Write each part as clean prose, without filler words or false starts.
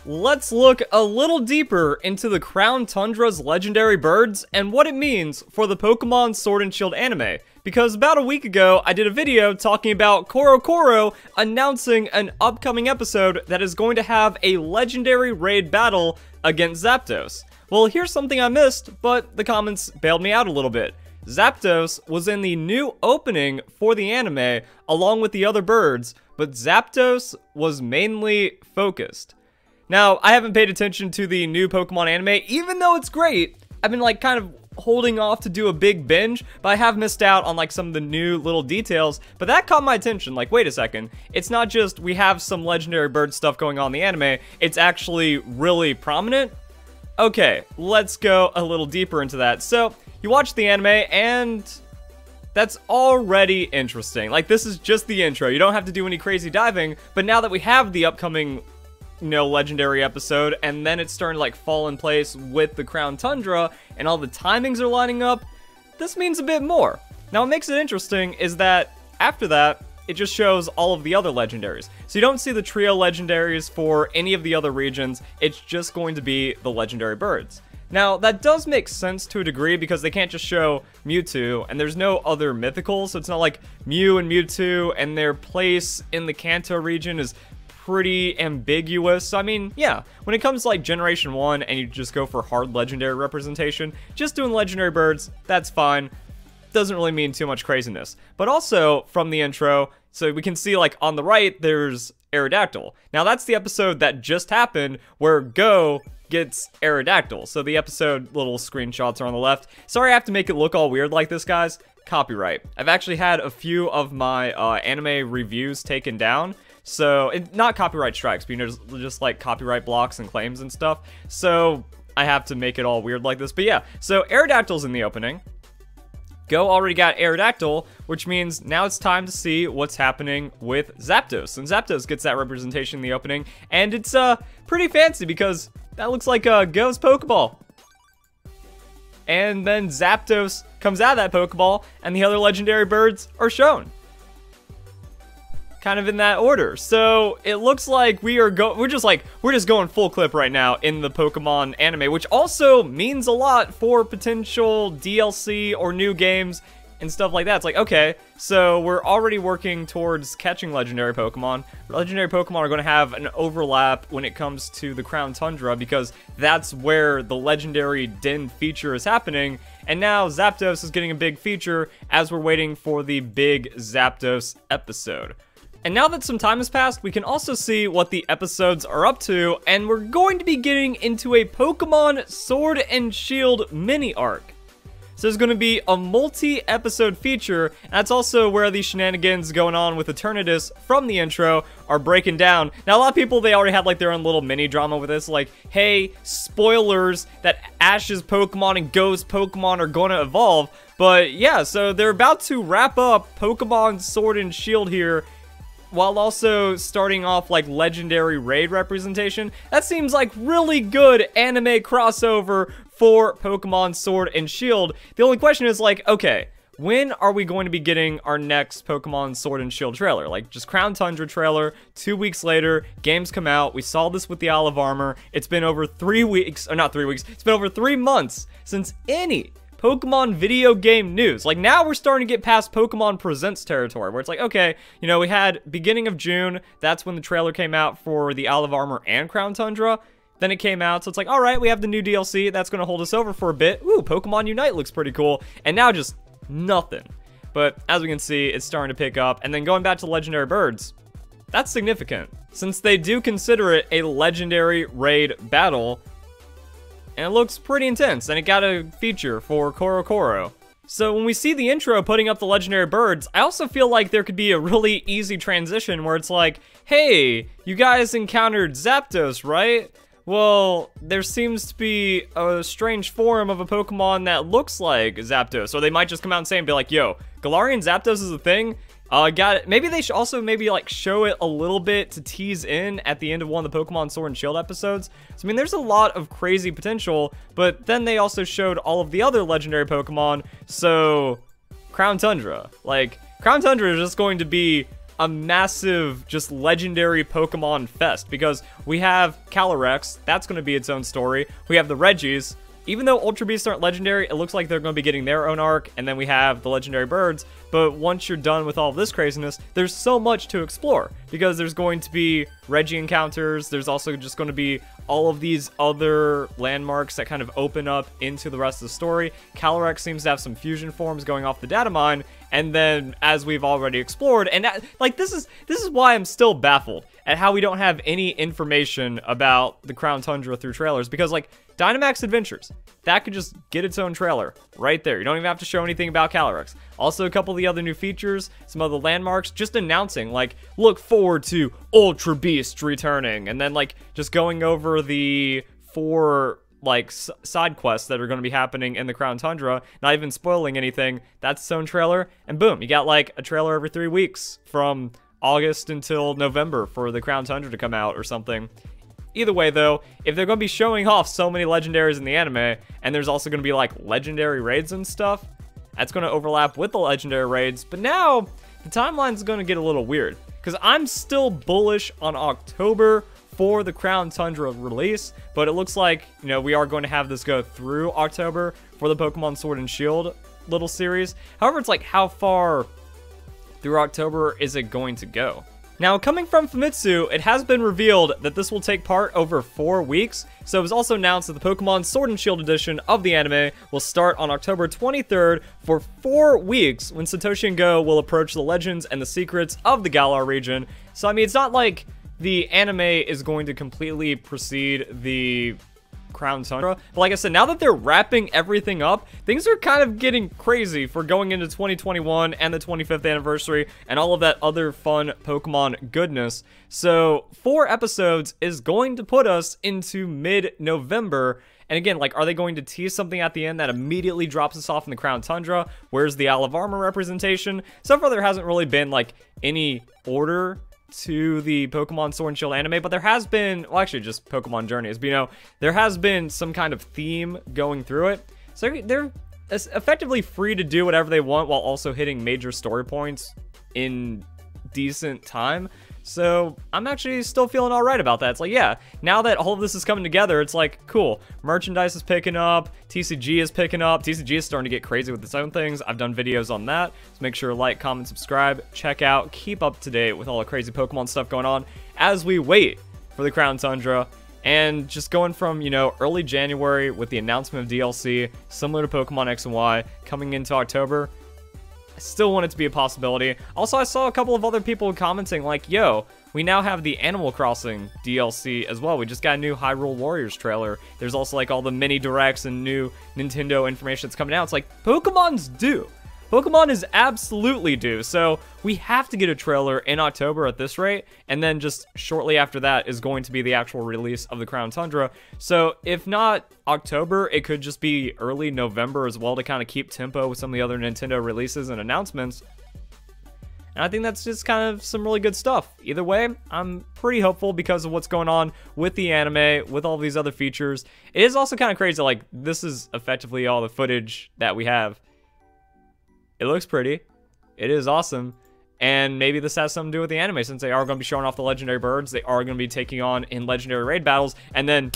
let's look a little deeper into the Crown Tundra's legendary birds and what it means for the Pokemon Sword and Shield anime. Because about a week ago, I did a video talking about Koro announcing an upcoming episode that is going to have a legendary raid battle against Zapdos. Well, here's something I missed, but the comments bailed me out a little bit. Zapdos was in the new opening for the anime along with the other birds, but Zapdos was mainly focused. Now, I haven't paid attention to the new Pokemon anime, even though it's great. I've been like kind of holding off to do a big binge, but I have missed out on like some of the new little details, but that caught my attention. Like, wait a second, it's not just we have some legendary bird stuff going on in the anime, it's actually really prominent. Okay, let's go a little deeper into that. So, you watch the anime, and that's already interesting. Like, this is just the intro. You don't have to do any crazy diving, but now that we have the upcoming, you know, legendary episode, and then it's starting to, like, fall in place with the Crown Tundra, and all the timings are lining up, this means a bit more. Now, what makes it interesting is that, after that, it just shows all of the other legendaries. So you don't see the trio legendaries for any of the other regions, it's just going to be the legendary birds. Now, that does make sense to a degree because they can't just show Mewtwo, and there's no other mythicals, so it's not like Mew and Mewtwo, and their place in the Kanto region is pretty ambiguous. So, I mean, yeah, when it comes to like Generation 1 and you just go for hard legendary representation, just doing legendary birds, that's fine. Doesn't really mean too much craziness. But also, from the intro, so we can see like on the right, there's Aerodactyl. Now that's the episode that just happened where Go gets Aerodactyl. So the episode little screenshots are on the left. Sorry I have to make it look all weird like this, guys. Copyright. I've actually had a few of my anime reviews taken down. So, not copyright strikes, but you know, just like copyright blocks and claims and stuff. So, I have to make it all weird like this. But yeah, so Aerodactyl's in the opening. Go already got Aerodactyl, which means now it's time to see what's happening with Zapdos. And Zapdos gets that representation in the opening, and it's pretty fancy because that looks like Go's Pokeball. And then Zapdos comes out of that Pokeball, and the other legendary birds are shown. Kind of in that order. So it looks like we're just going full clip right now in the Pokemon anime, which also means a lot for potential DLC or new games and stuff like that. It's like, okay, so we're already working towards catching legendary Pokemon. Legendary Pokemon are going to have an overlap when it comes to the Crown Tundra because that's where the legendary Den feature is happening. And now Zapdos is getting a big feature as we're waiting for the big Zapdos episode. And now that some time has passed, we can also see what the episodes are up to, and we're going to be getting into a Pokemon Sword and Shield mini arc. So there's going to be a multi-episode feature, and that's also where the shenanigans going on with Eternatus from the intro are breaking down. Now, a lot of people, they already had like their own little mini drama with this, like, hey, spoilers that Ash's Pokemon and Go's Pokemon are going to evolve. But yeah, so they're about to wrap up Pokemon Sword and Shield here, while also starting off like legendary raid representation. That seems like really good anime crossover for Pokemon Sword and Shield. The only question is like, okay, when are we going to be getting our next Pokemon Sword and Shield trailer? Like, just Crown Tundra trailer, 2 weeks later, games come out. We saw this with the Isle of Armor. It's been over 3 weeks, or not 3 weeks, it's been over 3 months since any Pokemon video game news. Like, now we're starting to get past Pokemon Presents territory, where it's like, okay, you know, we had beginning of June, that's when the trailer came out for the Isle of Armor and Crown Tundra. Then it came out, so it's like, alright, we have the new DLC, that's going to hold us over for a bit. Ooh, Pokemon Unite looks pretty cool. And now just nothing. But as we can see, it's starting to pick up. And then going back to Legendary Birds, that's significant, since they do consider it a legendary raid battle. And it looks pretty intense, and it got a feature for Koro. So when we see the intro putting up the legendary birds, I also feel like there could be a really easy transition where it's like, hey, you guys encountered Zapdos, right? Well, there seems to be a strange form of a Pokemon that looks like Zapdos. Or they might just come out and say and be like, yo, Galarian Zapdos is a thing? Got it. Maybe they should also maybe like show it a little bit to tease in at the end of one of the Pokemon Sword and Shield episodes. So, I mean, there's a lot of crazy potential, but then they also showed all of the other legendary Pokemon. So, Crown Tundra. Like, Crown Tundra is just going to be a massive, just legendary Pokemon fest, because we have Calyrex, that's going to be its own story. We have the Regis. Even though Ultra Beasts aren't legendary, it looks like they're going to be getting their own arc, and then we have the legendary birds. But once you're done with all of this craziness, there's so much to explore, because there's going to be Regi encounters, there's also just going to be all of these other landmarks that kind of open up into the rest of the story. Calyrex seems to have some fusion forms going off the data mine, and then, as we've already explored, and like, this is why I'm still baffled at how we don't have any information about the Crown Tundra through trailers, because, like, Dynamax Adventures, that could just get its own trailer right there. You don't even have to show anything about Calyrex. Also, a couple of the other new features, some other landmarks, just announcing, like, look forward to Ultra Beast returning, and then, like, just going over the 4, like, side quests that are going to be happening in the Crown Tundra, not even spoiling anything. That's its own trailer, and boom, you got, like, a trailer every 3 weeks from August until November for the Crown Tundra to come out or something. Either way, though, if they're going to be showing off so many legendaries in the anime, and there's also going to be, like, legendary raids and stuff, that's going to overlap with the legendary raids. But now, the timeline's going to get a little weird, because I'm still bullish on October for the Crown Tundra release, but it looks like, you know, we are going to have this go through October for the Pokemon Sword and Shield little series. However, it's like, how far through October is it going to go? Now, coming from Famitsu, it has been revealed that this will take part over 4 weeks. So it was also announced that the Pokemon Sword and Shield edition of the anime will start on October 23rd for 4 weeks, when Satoshi and Go will approach the legends and the secrets of the Galar region. So, I mean, it's not like the anime is going to completely precede the Crown Tundra. But like I said, now that they're wrapping everything up, things are kind of getting crazy for going into 2021 and the 25th anniversary and all of that other fun Pokemon goodness. So 4 episodes is going to put us into mid-November. And again, like, are they going to tease something at the end that immediately drops us off in the Crown Tundra? Where's the Isle of Armor representation? So far, there hasn't really been, like, any order to the Pokemon Sword and Shield anime, but there has been, well, actually just Pokemon Journeys, but, you know, there has been some kind of theme going through it. So they're effectively free to do whatever they want while also hitting major story points in decent time. So I'm actually still feeling all right about that. It's like, yeah, now that all of this is coming together, it's like, cool. Merchandise is picking up. TCG is picking up. TCG is starting to get crazy with its own things. I've done videos on that. So make sure to like, comment, subscribe, check out, keep up to date with all the crazy Pokemon stuff going on as we wait for the Crown Tundra. And just going from, you know, early January with the announcement of DLC, similar to Pokemon X and Y, coming into October, I still want it to be a possibility. Also, I saw a couple of other people commenting like, yo, we now have the Animal Crossing DLC as well. We just got a new Hyrule Warriors trailer. There's also like all the mini directs and new Nintendo information that's coming out. It's like, Pokemon's due. Pokemon is absolutely due, so we have to get a trailer in October at this rate, and then just shortly after that is going to be the actual release of the Crown Tundra. So if not October, it could just be early November as well to kind of keep tempo with some of the other Nintendo releases and announcements. And I think that's just kind of some really good stuff. Either way, I'm pretty hopeful because of what's going on with the anime, with all these other features. It is also kind of crazy, like, this is effectively all the footage that we have. It looks pretty. It is awesome. And maybe this has something to do with the anime, since they are going to be showing off the legendary birds. They are going to be taking on in legendary raid battles. And then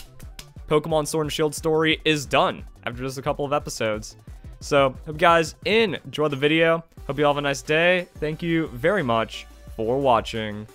Pokemon Sword and Shield story is done after just a couple of episodes. So, hope you guys enjoy the video. Hope you all have a nice day. Thank you very much for watching.